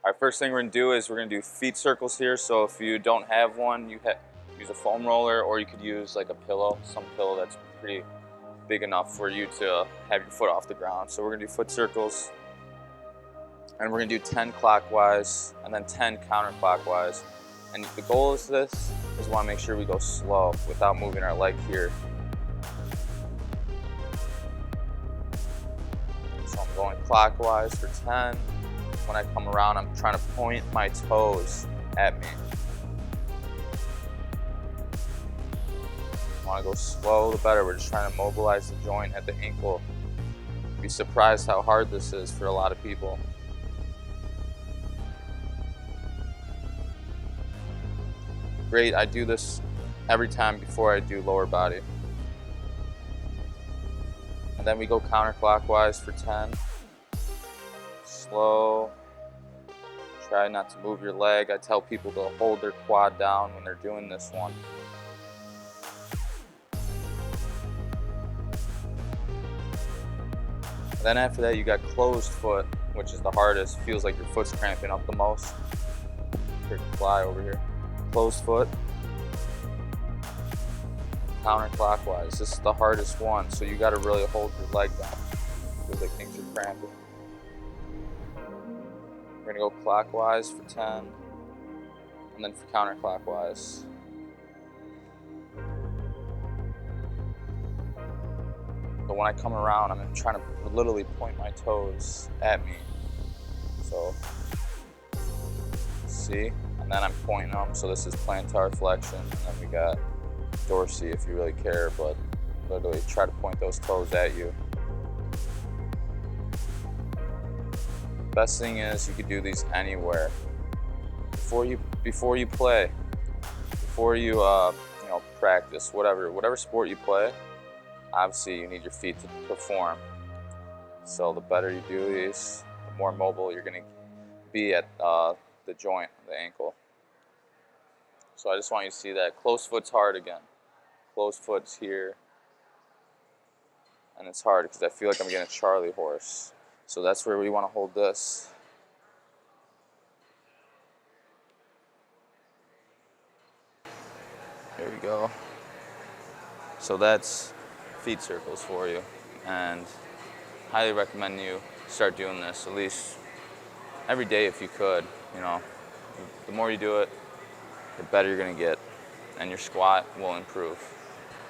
Our first thing we're gonna do is we're gonna do feet circles here. So if you don't have one, use a foam roller, or you could use like a pillow, some pillow that's pretty big enough for you to have your foot off the ground. So we're gonna do foot circles, and we're gonna do 10 clockwise and then 10 counterclockwise. And the goal is this is we wanna make sure we go slow without moving our leg here. So I'm going clockwise for 10. When I come around, I'm trying to point my toes at me. I want to go slow, the better. We're just trying to mobilize the joint at the ankle. You'd be surprised how hard this is for a lot of people. Great, I do this every time before I do lower body. And then we go counterclockwise for 10. Slow. Try not to move your leg. I tell people to hold their quad down when they're doing this one. Then after that, you got closed foot, which is the hardest. Feels like your foot's cramping up the most. Here, fly over here. Closed foot. Counterclockwise. This is the hardest one, so you got to really hold your leg down. Feels like things are cramping. We're gonna go clockwise for 10, and then for counterclockwise. But when I come around, I'm trying to literally point my toes at me. So, see? And then I'm pointing them, so this is plantar flexion, and then we got dorsal if you really care, but literally try to point those toes at you. Best thing is you could do these anywhere. Before you play, before you practice, whatever sport you play, obviously you need your feet to perform. So the better you do these, the more mobile you're gonna be at the joint, the ankle. So I just want you to see that. Closed foot's hard again. Closed foot's here. And it's hard because I feel like I'm getting a Charlie horse. So that's where we want to hold this. There we go. So that's feet circles for you. And highly recommend you start doing this at least every day if you could. You know, the more you do it, the better you're going to get. And your squat will improve.